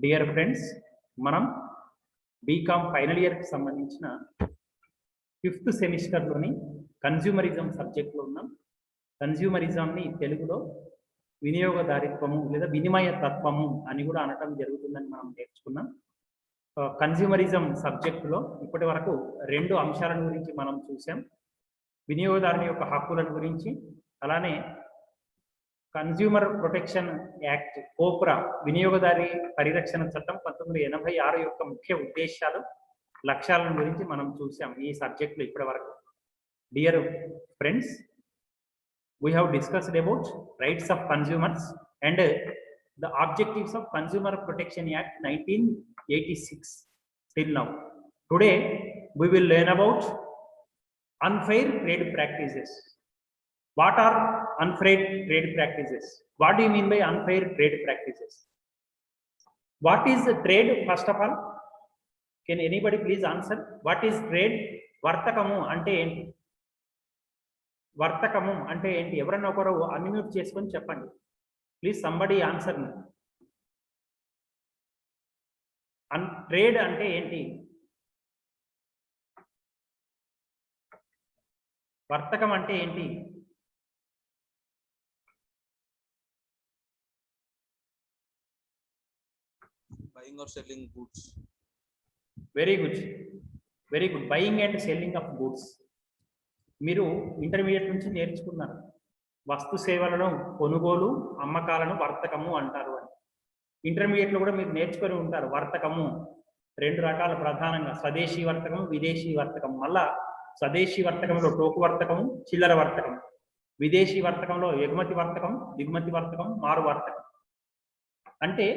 Dear friends, మనం BCom final ఇయర్కి సంబంధించిన 5th సెమిస్టర్లోని కన్జ్యూమరిజం సబ్జెక్ట్లో ఉన్నాం. కన్జ్యూమరిజంని తెలుగులో వినియోగదారిత్వము లేదా వినిమయ తత్వము అని కూడా అనటం జరుగుతుందని మనం నేర్చుకున్నాం. కన్జ్యూమరిజం సబ్జెక్టులో ఇప్పటి వరకు 2 అంశాల గురించి మనం చూసాం. వినియోగదారుని యొక్క హక్కుల గురించి, అలానే కన్జ్యూమర్ ప్రొటెక్షన్ యాక్ట్ కోప్రా వినియోగదారి పరిరక్షణ చట్టం 1986 యొక్క ముఖ్య ఉద్దేశాలు, లక్ష్యాలను గురించి మనం చూసాం ఈ సబ్జెక్టులో ఇప్పటి వరకు. Dear friends, we have discussed about rights of consumers and the objectives of Consumer Protection Act 1986 till now. Today we will learn about unfair trade practices. What are unfair trade practices? What do you mean by unfair trade practices? What is the trade? First of all, can anybody please answer? What is trade? వర్తకము అంటే ఏంటి? వర్తకము అంటే ఏంటి? ఎవరన్నా ఒకరు unmute చేసుకొని చెప్పండి please. Somebody answer. Trade అంటే ఏంటి? వర్తకం అంటే ఏంటి? Buying or selling goods. Very good, very good. Buying and selling of goods. మీరు ఇంటర్మీడియట్ నుంచి నేర్చుకున్నారు. వస్తు సేవలను కొనుగోలు, అమ్మకాలను వర్తకము అంటారు అని. ఇంటర్మీడియట్లో కూడా మీరు నేర్చుకొని ఉంటారు. వర్తకము 2 రకాలు ప్రధానంగా, స్వదేశీ వర్తకం, విదేశీ వర్తకం. మళ్ళా స్వదేశీ వర్తకంలో టోకు వర్తకము, చిల్లర వర్తకం. విదేశీ వర్తకంలో ఎగుమతి వర్తకం, దిగుమతి వర్తకం, మారు వర్తకం. అంటే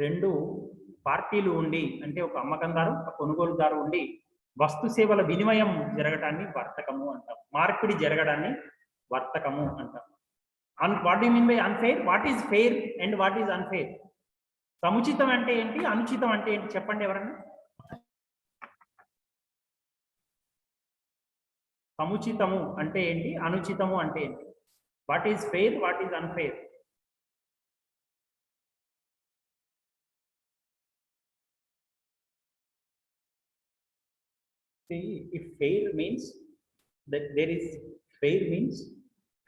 2 పార్టీలు ఉండి, అంటే ఒక అమ్మకందారు, ఒక కొనుగోలుదారు ఉండి వస్తు సేవల వినిమయం జరగడాన్ని వర్తకము అంటాం. మార్పిడి జరగడాన్ని వర్తకము అంటాం. What you mean by unfair? What is fair and what is unfair? సముచితం అంటే ఏంటి, అనుచితం అంటే ఏంటి? చెప్పండి ఎవరన్నా. సముచితము అంటే ఏంటి, అనుచితము అంటే ఏంటి? What is fair, what is unfair? See, if fair means that there is fair means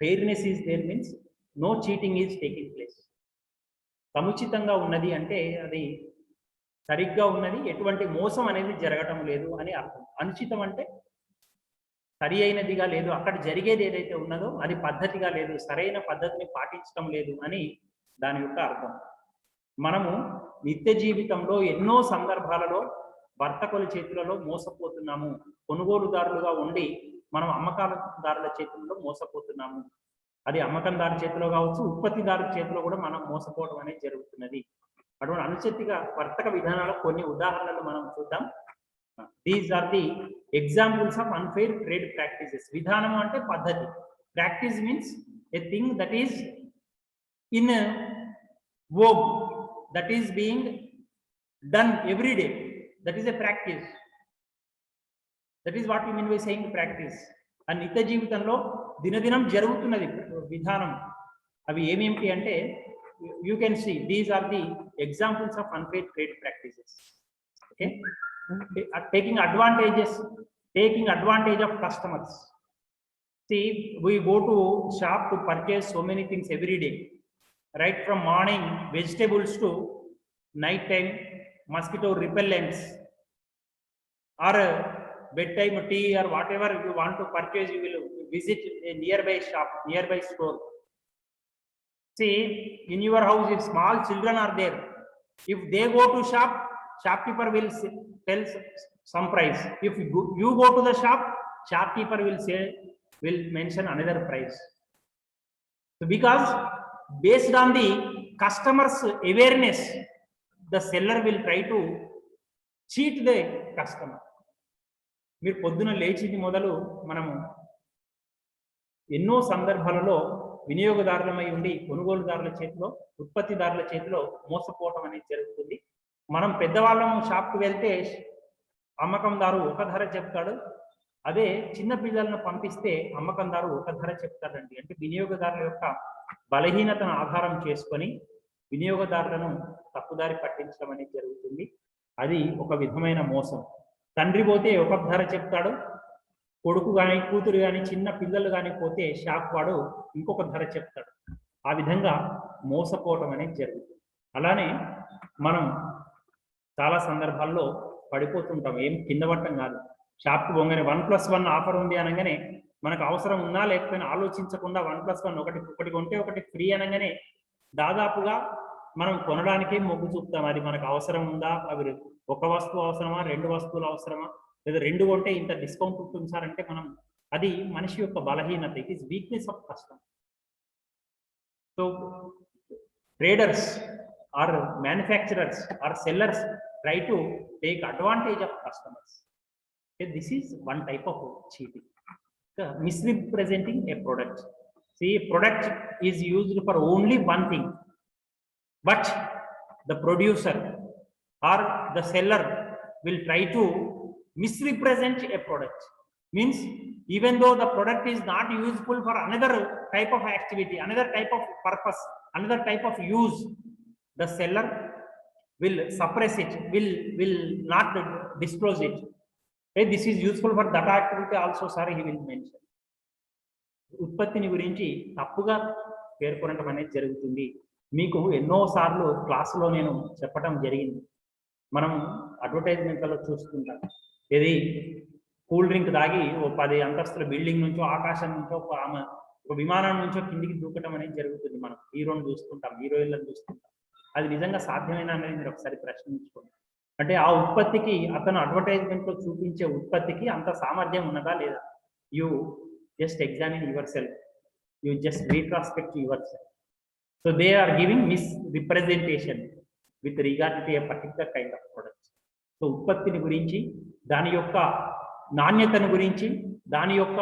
fairness is there means no cheating is taking place. సముచితంగా ఉన్నది అంటే అది సరిగ్గా ఉన్నది, ఎటువంటి మోసం అనేది జరగటం లేదు అని అర్థం. అనుచితం అంటే సరి అయినదిగా లేదు, అక్కడ జరిగేది ఏదైతే ఉన్నదో అది పద్ధతిగా లేదు, సరైన పద్ధతిని పాటించడం లేదు అని దాని యొక్క అర్థం. మనము నిత్య జీవితంలో ఎన్నో సందర్భాలలో వర్తకుల చేతులలో మోసపోతున్నాము. కొనుగోలుదారులుగా ఉండి మనం అమ్మకాలదారుల చేతుల్లో మోసపోతున్నాము. అది అమ్మకందారు చేతిలో కావచ్చు, ఉత్పత్తిదారు చేతిలో కూడా మనం మోసపోవడం అనేది జరుగుతున్నది. అటువంటి అనుచితిగా వర్తక విధానాల కొన్ని ఉదాహరణలు మనం చూద్దాం. These are the examples of unfair trade practices. విధానం అంటే పద్ధతి. Practice means a thing that is in vogue, that is being done every day. That is a practice. That is what we mean by saying practice. And నిత్య జీవితంలో దినదినం జరుగుతున్నది విధానం. అవి ఏమేమిటి అంటే, you can see these are the examples of unfair trade practices. Okay, taking advantage of customers. See, we go to shop to purchase so many things every day, right from morning vegetables to night time mosquito repellents or bedtime tea or whatever you want to purchase. You will visit a nearby shop, nearby store. See, in your house if small children are there, if they go to shop, shopkeeper will tell some price. If you go to the shop, shopkeeper will mention another price. So because based on the customer's awareness, the seller will try to cheat the customer. మీరు పొద్దున లేచింది మొదలు మనము ఎన్నో సందర్భాలలో వినియోగదారులమై ఉండి కొనుగోలుదారుల చేతిలో, ఉత్పత్తిదారుల చేతిలో మోసపోవటం అనేది జరుగుతుంది. మనం పెద్దవాళ్ళము షాప్కి వెళ్తే అమ్మకందారు ఒక ధర చెప్తాడు, అదే చిన్న పిల్లలను పంపిస్తే అమ్మకందారు ఒక ధర చెప్తాడండి. అంటే వినియోగదారుల యొక్క బలహీనతను ఆధారం చేసుకొని వినియోగదారులను తప్పుదారి పట్టించడం అనేది జరుగుతుంది. అది ఒక విధమైన మోసం. తండ్రి పోతే ఒక ధర చెప్తాడు, కొడుకు కానీ కూతురు కానీ చిన్న పిల్లలు కానీ పోతే షాప్ వాడు ఇంకొక ధర చెప్తాడు. ఆ విధంగా మోసపోవటం అనేది జరుగుతుంది. అలానే మనం చాలా సందర్భాల్లో పడిపోతుంటాం, ఏం కింద పట్టం కాదు. షాప్కి పోగానే 1+1 ఆఫర్ ఉంది అనగానే మనకు అవసరం ఉన్నా లేకపోయినా ఆలోచించకుండా 1+1 ఒకటి కొంటే ఒకటి ఫ్రీ అనగానే దాదాపుగా మనం కొనడానికే మొగ్గు చూపుతాం. అది మనకు అవసరం ఉందా, అవి ఒక వస్తువు అవసరమా, 2 వస్తువులు అవసరమా, లేదా 2 కొంటే ఇంత డిస్కౌంట్ ఉంటుంది సార్ అంటే మనం, అది మనిషి యొక్క బలహీనత. It is weakness of customer. So traders or manufacturers or sellers try to take advantage of customers. Okay, this is one type of cheating. Misrepresenting a product. See, product is used for only one thing, but the producer or the seller will try to misrepresent a product. Means even though the product is not useful for another type of activity, another type of purpose, another type of use, the seller will suppress it, will not disclose it. Hey, this is useful for that activity also, sir, he will mention. ఉత్పత్తిని గురించి తప్పుగా పేర్కొనడం అనేది జరుగుతుంది. మీకు ఎన్నోసార్లు క్లాసులో నేను చెప్పడం జరిగింది. మనం అడ్వర్టైజ్మెంట్లలో చూస్తుంటాం, ఇది కూల్ డ్రింక్ దాగి ఓ 10 అంతస్తుల బిల్డింగ్ నుంచో, ఆకాశం నుంచో, ఒక విమానం నుంచో కిందికి దూకటం అనేది జరుగుతుంది. మనం హీరోని చూస్తుంటాం, హీరోయిన్లను చూస్తుంటాం. అది నిజంగా సాధ్యమేనా అనేది మీరు ఒకసారి ప్రశ్నించుకోండి. అంటే ఆ ఉత్పత్తికి, అతను అడ్వర్టైజ్మెంట్లో చూపించే ఉత్పత్తికి అంత సామర్థ్యం ఉన్నదా లేదా? You just examine yourself, you just retrospect yourself. So they are giving misrepresentation with regard to a particular kind of products. So ఉత్పత్తిని గురించి, దాని యొక్క నాణ్యతను గురించి, దాని యొక్క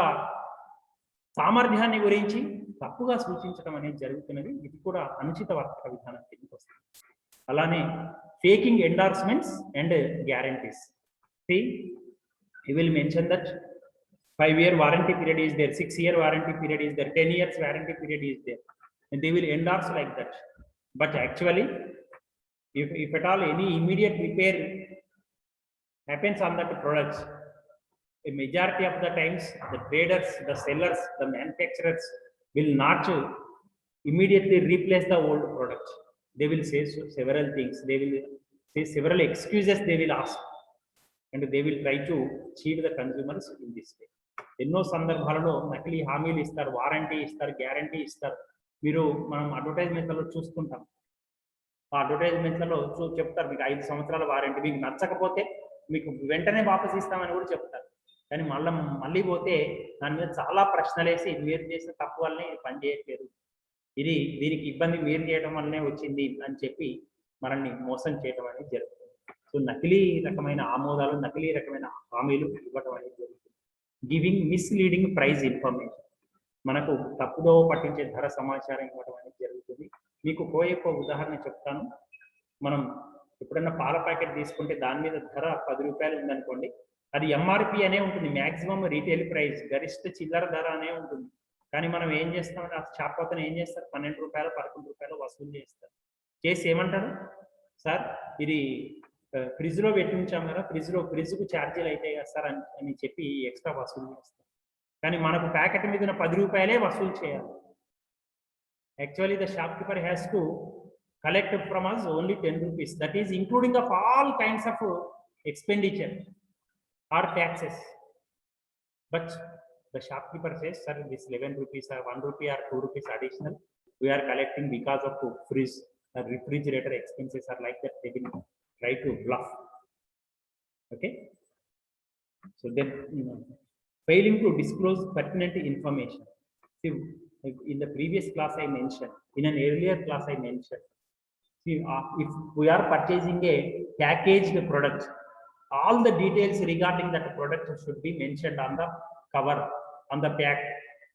సామర్థ్యాన్ని గురించి తప్పుగా సూచించడం అనేది జరుగుతున్నది. ఇది కూడా అనుచిత వర్తక విధానం కిందకి వస్తుంది. అలానే faking endorsements and guarantees. See, he will mention that 5-year warranty period is there, 6-year warranty period is there, 10 years warranty period is there, and they will endorse like that. But actually, if at all any immediate repair happens on that products, a majority of the times the traders, the sellers, the manufacturers will not immediately replace the old product. They will say several things, they will say several excuses they will ask, and they will try to cheat the consumers in this way. ఎన్నో సందర్భాలలో నకిలీ హామీలు ఇస్తారు, warranty ఇస్తారు, guarantee ఇస్తారు. మీరు మనం అడ్వర్టైజ్మెంట్లలో చూస్తుంటాం. ఆ అడ్వర్టైజ్మెంట్లలో చెప్తారు మీకు 5 సంవత్సరాల వారంటీ, మీకు నచ్చకపోతే మీకు వెంటనే వాపసు ఇస్తామని కూడా చెప్తారు. కానీ మళ్ళీ పోతే దాని మీద చాలా ప్రశ్నలు వేసి, మీరు చేసిన తప్పు వల్లనే ఇది పని చేయట్లేదు, దీనికి ఇబ్బంది మీరు చేయడం వల్లనే వచ్చింది అని చెప్పి మనల్ని మోసం చేయడం అనేది జరుగుతుంది. సో నకిలీ రకమైన ఆమోదాలు, నకిలీ రకమైన హామీలు ఇవ్వడం అనేది జరుగుతుంది. గివింగ్ మిస్లీడింగ్ ప్రైస్ ఇన్ఫర్మేషన్, మనకు తప్పుదో పట్టించే ధర సమాచారం ఇవ్వడం అనేది జరుగుతుంది. మీకు ఒక ఉదాహరణ చెప్తాను. మనం ఎప్పుడన్నా పాల ప్యాకెట్ తీసుకుంటే దాని మీద ధర 10 రూపాయలు ఉందనుకోండి, అది ఎంఆర్పి అనే ఉంటుంది, మ్యాక్సిమం రీటైల్ ప్రైస్, గరిష్ట చిల్లర ధర అనే ఉంటుంది. కానీ మనం ఏం చేస్తామంటే ఆ షాప్ అతను ఏం చేస్తారు, 12 రూపాయలు 11 రూపాయలు వసూలు చేస్తారు. చేసి ఏమంటారు, సార్ ఇది ఫ్రిడ్జ్లో పెట్టి ఉంచాం కదా, ఫ్రిడ్జ్కు ఛార్జీలు అవుతాయి కదా సార్ అని చెప్పి ఎక్స్ట్రా వసూలు చేస్తారు. కానీ మనకు ప్యాకెట్ మీద 10 రూపాయలే వసూలు చేయాలి. Actually the shop keeper has to collect from us only 10 rupees. That is including of all kinds of expenditure or taxes. But the shopkeeper says, sir, this 11 rupees or 1 rupee or 2 rupees additional we are collecting because of fridge or refrigerator expenses are like that. They will try to bluff. Okay. So then failing to disclose pertinent information. See, in the previous class I mentioned, in an earlier class I mentioned, if we are purchasing a packaged product, all the details regarding that product should be mentioned on the cover, on the pack.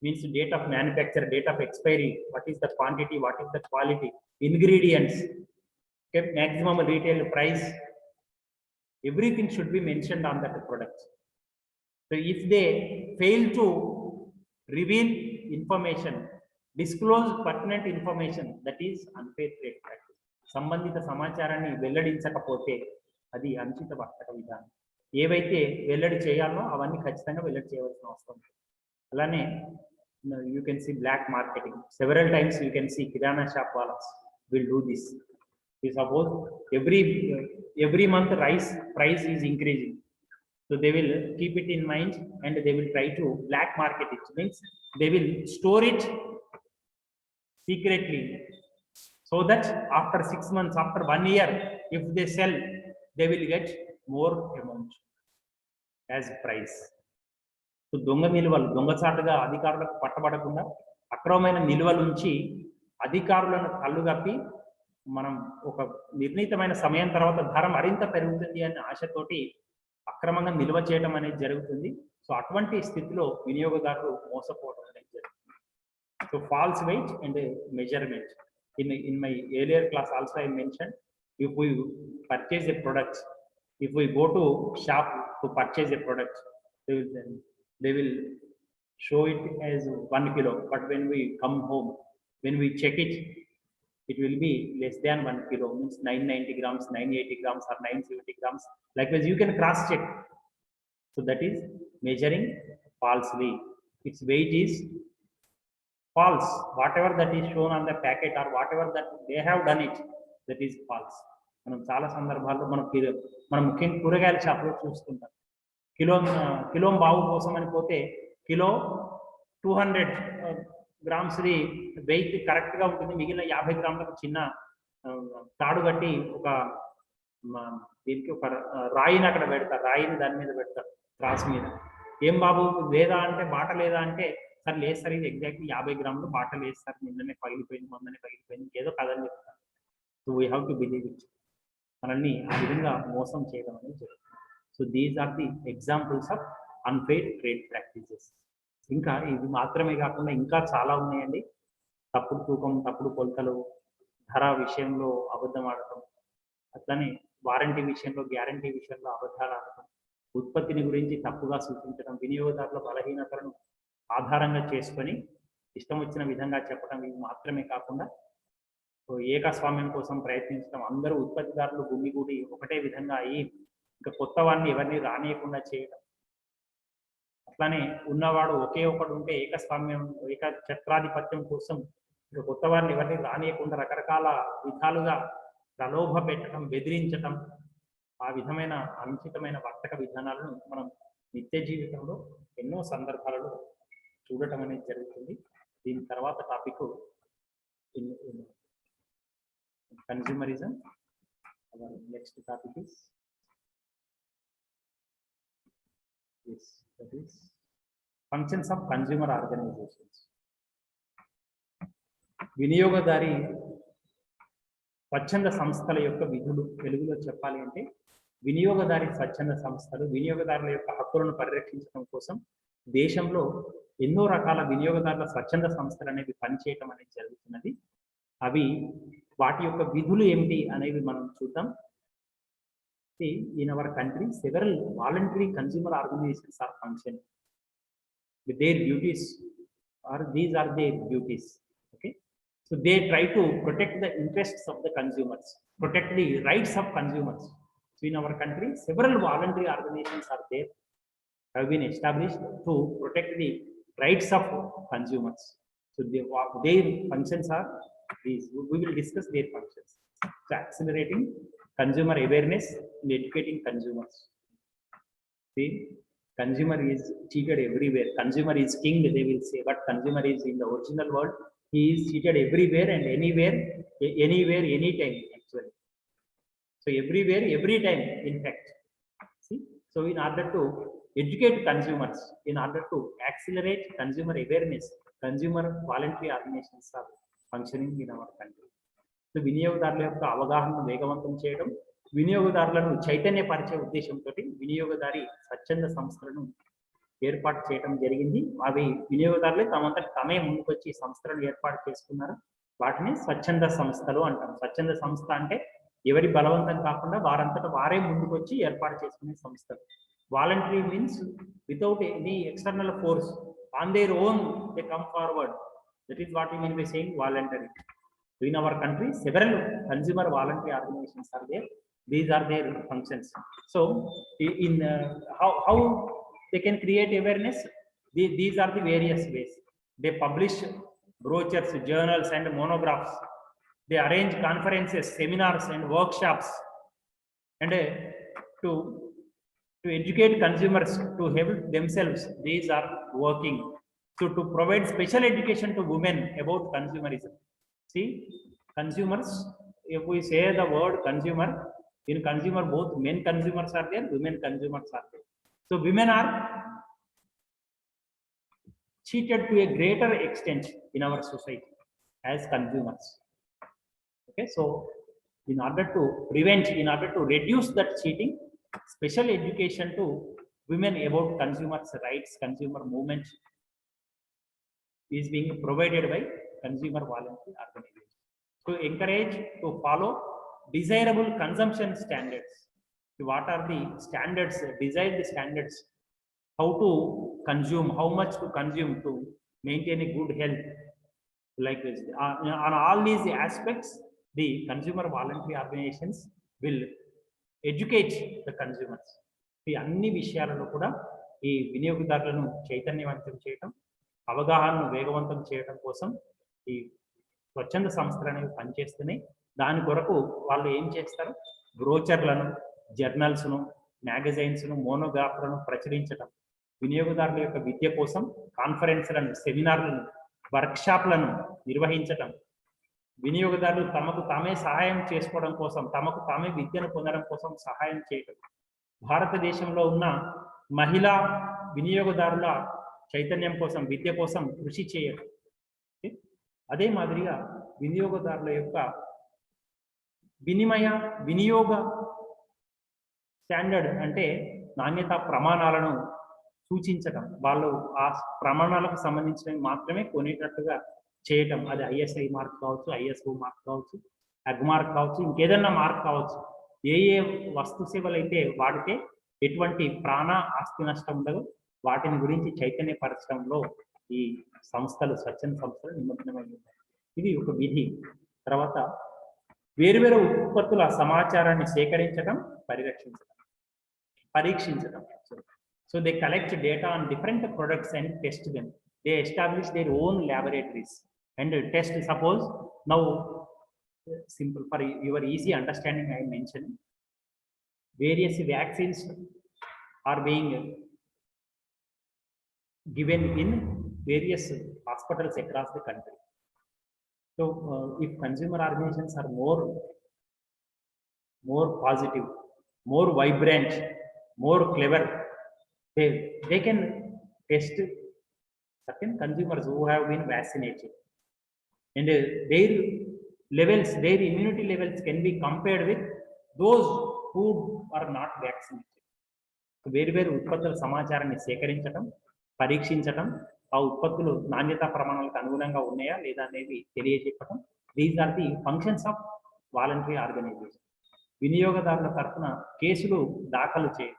Means date of manufacture, date of expiry, what is the quantity, what is the quality, ingredients, okay, maximum retail price, everything should be mentioned on that product. So if they fail to reveal information, disclose pertinent information, that is unfair trade practice. సంబంధిత సమాచారాన్ని వెల్లడించకపోతే అది అనుచిత వర్తక విధానం. ఏవైతే వెల్లడి చేయాలో అవన్నీ ఖచ్చితంగా వెల్లడి చేయవలసిన అవసరం ఉంది. అలానే you can see black marketing. Several times you can see kirana shop వాళ్ళస్ will do this. Suppose every month rice price is increasing, so they will keep it in mind and they will try to black market it. Means they will store it secretly, so that after 6 months, after 1 year, if they sell, they will get more amount as price. So దొంగ నిల్వలు, దొంగచాటుగా అధికారులకు పట్టబడకుండా అక్రమమైన నిల్వలు ఉంచి అధికారులను కళ్ళుగప్పి మనం ఒక నిర్ణీతమైన సమయం తర్వాత ధర మరింత పెరుగుతుంది అనే ఆశతోటి అక్రమంగా నిల్వ చేయడం అనేది జరుగుతుంది. సో అటువంటి స్థితిలో వినియోగదారులు మోసపోవడం అనేది జరుగుతుంది. So false weight and measurement. In my earlier class also I mentioned, if we purchase a product, if we go to shop to purchase a product, they will show it as 1 kilo, but when we come home, when we check it, it will be less than 1 kilo, means 990 grams, 980 grams or 970 grams. Likewise, you can cross check. So that is measuring falsely. Its weight is false. Whatever that is shown on the packet or whatever that they have done it, that is false. మనం చాలా సందర్భాల్లో మనం ముఖ్యంగా కూరగాయల షాప్లో చూస్తుంటాం. Kilo బావు కోసం అని పోతే కిలో 200 గ్రామ్స్ది వెయిట్ కరెక్ట్గా ఉంటుంది. మిగిలిన 50 గ్రాములకు చిన్న తాడు కట్టి ఒక దీనికి ఒక రాయిని అక్కడ పెడతారు, రాయిని దాని మీద పెడతారు క్రాస్ మీద. ఏం బాబు లేదా అంటే బాట లేదా అంటే, సార్ లేదు సార్ ఇది ఎగ్జాక్ట్లీ 50 గ్రాములు బాట లేదు సార్, నిన్ననే పగిలిపోయింది, మొన్ననే పగిలిపోయింది, ఏదో కదని చెప్తారు. So we have to believe it. మనల్ని ఆ విధంగా మోసం చేయడం అనేది జరుగుతుంది. So these are the examples of unfair trade practices. ఇంకా ఇది మాత్రమే కాకుండా ఇంకా చాలా ఉన్నాయండి. తప్పుడు తూకం, తప్పుడు కొలతలు, ధర విషయంలో అబద్ధం ఆడటం, అట్లనే వారంటీ విషయంలో, గ్యారంటీ విషయంలో అబద్ధాలు ఆడటం, ఉత్పత్తిని గురించి తప్పుగా సూచించడం, వినియోగదారుల బలహీనతలను ఆధారంగా చేసుకొని ఇష్టం వచ్చిన విధంగా చెప్పడం, ఇవి మాత్రమే కాకుండా ఏకస్వామ్యం కోసం ప్రయత్నించడం, అందరూ ఉత్పత్తిదారులు గుమిగూడి ఒకటే విధంగా అయ్యి ఇంకా కొత్త వాడిని ఎవరిని రానియకుండా చేయడం, అట్లానే ఉన్నవాడు ఒకే ఒకడు ఉంటే ఏకస్వామ్యం, ఏక ఛత్రాధిపత్యం కోసం ఇంకా కొత్త వారిని ఎవరిని రానియకుండా రకరకాల విధాలుగా ప్రలోభ పెట్టడం, బెదిరించడం, ఆ విధమైన అనుచితమైన వర్తక విధానాలను మనం నిత్య జీవితంలో ఎన్నో సందర్భాలలో చూడటం అనేది జరుగుతుంది. దీని తర్వాత topic consumerism. Next topic is yes, that is functions of consumer organizations. వినియోగదారి స్వచ్ఛంద సంస్థల యొక్క విధులు తెలుగులో చెప్పాలి అంటే, వినియోగదారి స్వచ్ఛంద సంస్థలు వినియోగదారుల యొక్క హక్కులను పరిరక్షించడం కోసం దేశంలో ఎన్నో రకాల వినియోగదారుల స్వచ్ఛంద సంస్థలు అనేవి పనిచేయటం అనేది జరుగుతున్నది. అవి వాటి యొక్క విధులు ఏమిటి అనేవి మనం చూద్దాం. In our country, several voluntary consumer organizations are functioning with their duties, or these are their duties. Okay, so they try to protect the interests of the consumers, protect the rights of consumers. So in our country, several voluntary organizations are there, have been established to protect the rights of consumers. So their functions are these. We will discuss their functions. So accelerating consumer awareness and educating consumers. See, consumer is cheated everywhere. Consumer is king, they will say, but consumer is in the original world. He is cheated everywhere and anywhere, anytime actually. So everywhere, every time, in fact. See, so in order to educate consumers, in order to accelerate consumer awareness, consumer voluntary organizations are functioning in our country. So వినియోగదారుల యొక్క అవగాహనను వేగవంతం చేయడం, వినియోగదారులను చైతన్యపరిచే ఉద్దేశంతో వినియోగదారి స్వచ్ఛంద సంస్థలను ఏర్పాటు చేయడం జరిగింది. అవి వినియోగదారులే తమంతట తమే ముందుకొచ్చి సంస్థలను ఏర్పాటు చేసుకున్నారు. వాటిని స్వచ్ఛంద సంస్థలు అంటాం. స్వచ్ఛంద సంస్థ అంటే ఎవరి బలవంతం కాకుండా వారంతట వారే ముందుకొచ్చి ఏర్పాటు చేసుకునే సంస్థలు. Voluntary means without any external force, on their own they come forward. That is what you mean by saying voluntary. In our country, several consumer voluntary organizations are there. These are their functions. So in how they can create awareness, these are the various ways. They publish brochures, journals and monographs. They arrange conferences, seminars and workshops, and to educate consumers to help themselves. These are working. So to provide special education to women about consumerism. See, consumers, if we say the word consumer, in consumer both men consumers are there, women consumers are there. So women are cheated to a greater extent in our society as consumers. Okay, so in order to prevent, in order to reduce that cheating, special education to women about consumers' rights, consumer movement is being provided by consumer voluntary organizations to encourage to follow desirable consumption standards. What are the standards, desired standards, how to consume, how much to consume to maintain a good health, like this. On all these aspects, the consumer voluntary organizations will educate the consumers. ఈ అన్ని విషయాలలో కూడా ఈ వినియోగదారులను చైతన్యవంతం చేయడం, అవగాహనను వేగవంతం చేయడం కోసం ఈ స్వచ్ఛంద సంస్థలు అనేవి పనిచేస్తున్నాయి. దాని కొరకు వాళ్ళు ఏం చేస్తారు, బ్రోచర్లను, జర్నల్స్ను, మ్యాగజైన్స్ను, మోనోగ్రాఫ్లను ప్రచురించడం, వినియోగదారుల యొక్క విద్య కోసం కాన్ఫరెన్స్లను, సెమినార్లను, వర్క్షాప్లను నిర్వహించటం, వినియోగదారులు తమకు తామే సహాయం చేసుకోవడం కోసం, తమకు తామే విద్యను పొందడం కోసం సహాయం చేయటం, భారతదేశంలో ఉన్న మహిళా వినియోగదారుల చైతన్యం కోసం, విద్య కోసం కృషి చేయడం. అదే మాదిరిగా వినియోగదారుల యొక్క వినియోగ స్టాండర్డ్ అంటే నాణ్యత ప్రమాణాలను సూచించటం, వాళ్ళు ఆ ప్రమాణాలకు సంబంధించినవి మాత్రమే కొనేటట్టుగా చేయటం. అది ఐఎస్ఐ మార్క్ కావచ్చు, ఐఎస్ఓ మార్క్ కావచ్చు, అగ్ మార్క్ కావచ్చు, ఇంకేదన్నా మార్క్ కావచ్చు. ఏ ఏ వస్తు సేవలు అయితే వాడితే ఎటువంటి ప్రాణ ఆస్తి నష్టం ఉండదు, వాటిని గురించి చైతన్యపరచడంలో ఈ సంస్థలు, స్వచ్ఛంద సంస్థలు నిమగ్నమై ఉన్నాయి. ఇది ఒక విధి. తర్వాత వేరువేరు ఉత్పత్తుల సమాచారాన్ని సేకరించడం, పరీక్షించడం. So they collect data on different products and test them. They establish their own laboratories and test. Suppose now, simple for your easy understanding, I mentioned various vaccines are being given in various hospitals across the country. So if consumer organizations are more positive, more vibrant, more clever, they can test certain consumers who have been vaccinated, and their levels, their immunity levels can be compared with those who are not vaccinated. వేరు వేరు ఉత్పత్తుల సమాచారాన్ని సేకరించడం, పరీక్షించడం, ఆ ఉత్పత్తులు నాణ్యతా ప్రమాణాలకు అనుగుణంగా ఉన్నాయా లేదా అనేది తెలియజెప్పడం. These are the functions of voluntary organization. వినియోగదారుల తరఫున కేసులు దాఖలు చేయడం.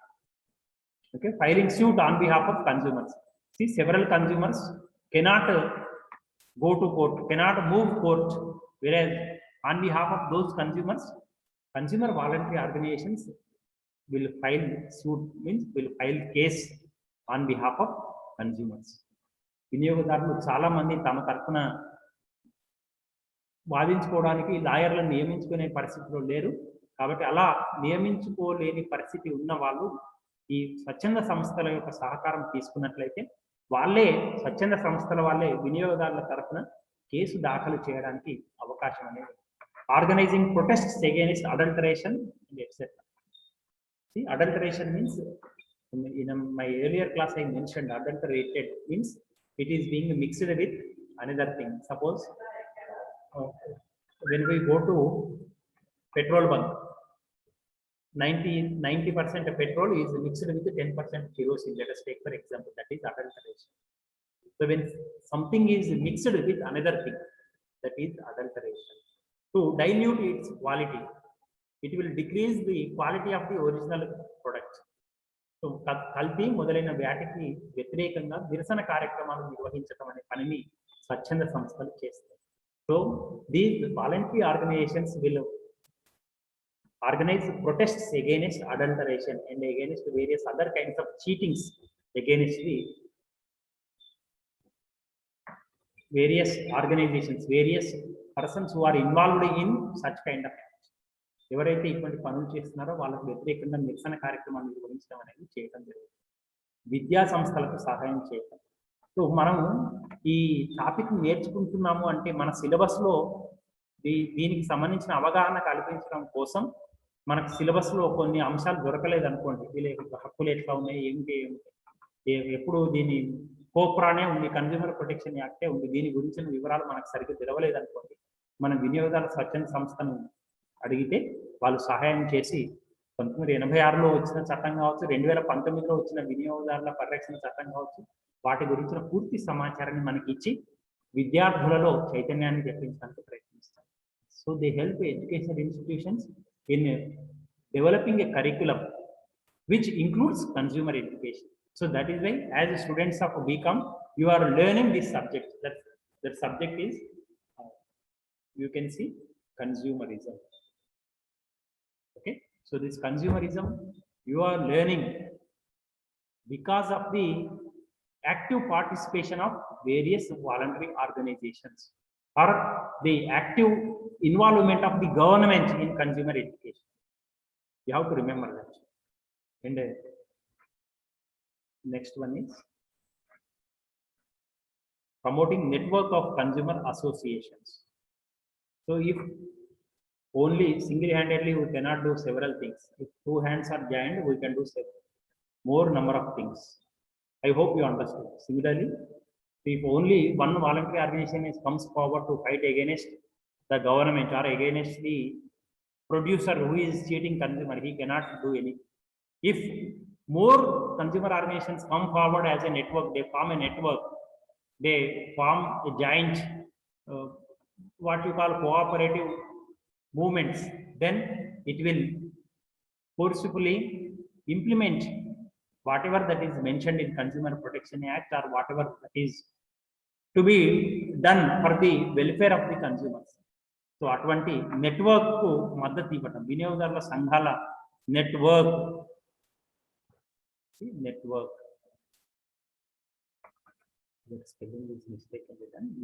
Okay, filing suit on behalf of consumers. See, several consumers cannot go to court, cannot move court, whereas on behalf of those consumers, consumer voluntary organizations will file suit, means will file case on behalf of consumers. వినియోగదారులు చాలా మంది తమ తరఫున వాదించుకోవడానికి లాయర్లను నియమించుకునే పరిస్థితిలో లేరు. కాబట్టి అలా నియమించుకోలేని పరిస్థితి ఉన్న వాళ్ళు ఈ స్వచ్ఛంద సంస్థల యొక్క సహకారం తీసుకున్నట్లయితే వాళ్ళే, స్వచ్ఛంద సంస్థల వాళ్ళే వినియోగదారుల తరఫున కేసు దాఖలు చేయడానికి అవకాశం అనేది. Organising protests against adulteration and etcetera. Adulteration means, in my earlier class I mentioned adulterated means it is being mixed with another thing. Suppose when we go to petrol bunk, 90% of petrol is mixed with 10% kerosene. Let us take for example, that is adulteration. So when something is mixed with another thing, that is adulteration. To dilute its quality, it will decrease the quality of the original product. So కల్తీ మొదలైన వ్యాటికి వ్యతిరేకంగా నిరసన కార్యక్రమాలు నిర్వహించడం అనే పనిని స్వచ్ఛంద సంస్థలు చేస్తాయి. So these voluntary organizations will organize protests against adulteration and against various other kinds of cheatings against the various organizations, various persons who are involved in such kind of acts. ఎవరైతే ఇటువంటి పనులు చేస్తున్నారో వాళ్ళకు వ్యతిరేకంగా నిరసన కార్యక్రమాలు నిర్వహించడం అనేది చేయడం జరుగుతుంది. విద్యా సంస్థలకు సహాయం చేయడం. సో మనం ఈ టాపిక్ నేర్చుకుంటున్నాము అంటే మన సిలబస్లో దీనికి సంబంధించిన అవగాహన కల్పించడం కోసం మనకు సిలబస్లో కొన్ని అంశాలు దొరకలేదు అనుకోండి, వీళ్ళ హక్కులు ఎట్లా ఉన్నాయి, ఏంటి ఎప్పుడు దీని కోప్రానే ఉంది, కన్జ్యూమర్ ప్రొటెక్షన్ యాక్టే ఉంది, దీని గురించిన వివరాలు మనకు సరిగ్గా తెలవలేదు అనుకోండి, మన వినియోగదారుల స్వచ్ఛంద సంస్థను అడిగితే వాళ్ళు సహాయం చేసి 1986లో వచ్చిన చట్టం కావచ్చు, 2019లో వచ్చిన వినియోగదారుల పరిరక్షణ చట్టం కావచ్చు, వాటి గురించిన పూర్తి సమాచారాన్ని మనకి ఇచ్చి విద్యార్థులలో చైతన్యాన్ని తెప్పించడానికి ప్రయత్నిస్తారు. So they help education institutions in developing A curriculum which includes consumer education. So that is why as students of BCom you are learning this subject. That subject is you can see consumerism. Okay, so this consumerism you are learning because of the active participation of various voluntary organizations or the active involvement of the government in consumer education. You have to remember that. And next one is promoting network of consumer associations. So if only single-handedly we cannot do several things. If two hands are joined, we can do more number of things. I hope you understood. Similarly, if only one voluntary organization comes forward to fight against the government or against the producer who is cheating consumer, he cannot do anything. If more consumer organizations come forward as a network, they form a network, they form a giant what you call cooperative movements, then it will forcefully implement whatever that is mentioned in Consumer Protection Act or whatever that is to be done for the welfare of the consumers. So అటువంటి network కు మద్దతు ఇవ్వటం, వినియోగదారుల సంఘాల network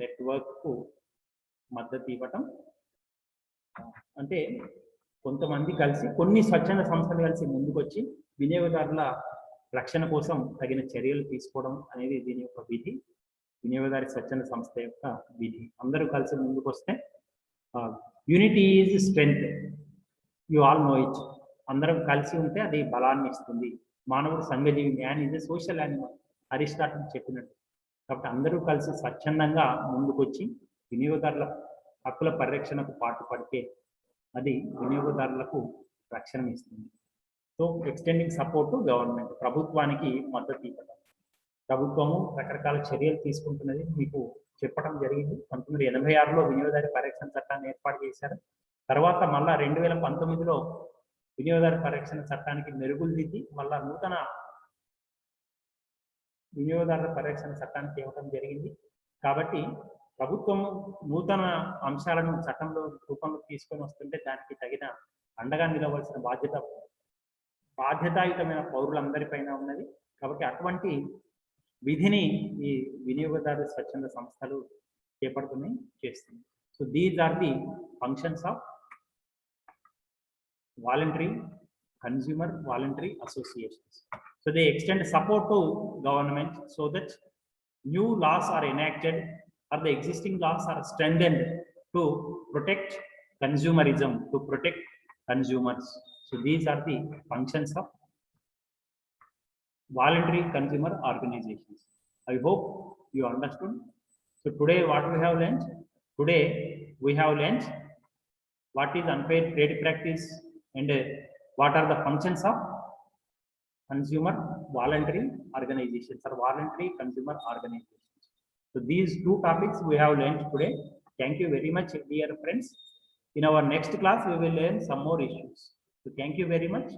network కు మద్దతు ఇవ్వటం అంటే కొంతమంది కలిసి, కొన్ని స్వచ్ఛంద సంస్థలు కలిసి ముందుకొచ్చి వినియోగదారుల రక్షణ కోసం తగిన చర్యలు తీసుకోవడం అనేది దీని యొక్క విధి, వినియోగదారి స్వచ్ఛంద సంస్థ యొక్క విధి. అందరూ కలిసి ముందుకు వస్తే unity is strength, you all know it. అందరం కలిసి ఉంటే అది బలాన్ని ఇస్తుంది. మానవుడు సంఘజీవి, man is a social animal, Aristotle చెప్పినట్టు. కాబట్టి అందరూ కలిసి స్వచ్ఛందంగా ముందుకొచ్చి వినియోగదారుల హక్కుల పరిరక్షణకు పాటుపడితే అది వినియోగదారులకు రక్షణ ఇస్తుంది. So extending support to government, ప్రభుత్వానికి మద్దతు ఇవ్వడం. ప్రభుత్వము రకరకాల చర్యలు తీసుకుంటున్నది మీకు చెప్పడం జరిగింది. 1986లో వినియోగదారి పరిరక్షణ చట్టాన్ని ఏర్పాటు చేశారు. తర్వాత మళ్ళా 2019లో వినియోగదారు పరిరక్షణ చట్టానికి మెరుగులు దిద్ది మళ్ళా నూతన వినియోగదారుల పరిరక్షణ చట్టానికి ఇవ్వడం జరిగింది. కాబట్టి ప్రభుత్వం నూతన అంశాలను చట్టంలో రూపంలో తీసుకొని వస్తుంటే దానికి తగిన అండగా నిలవలసిన బాధ్యతాయుతమైన పౌరులందరిపైన ఉన్నది. కాబట్టి అటువంటి విధిని ఈ వినియోగదారు స్వచ్ఛంద సంస్థలు చేపడుతున్నాయి, చేస్తుంది. So these are the functions of voluntary associations. So they extend support to government so that new laws are enacted or the existing laws are strengthened to protect consumerism, to protect consumers. So these are the functions of voluntary consumer organizations. I hope you understood. So today what we have learned? Today we have learned what is unfair trade practice and what are the functions of consumer voluntary organizations or voluntary consumer organizations. So these two topics we have learned today. Thank you very much, dear friends. In our next class we will learn some more issues. So thank you very much.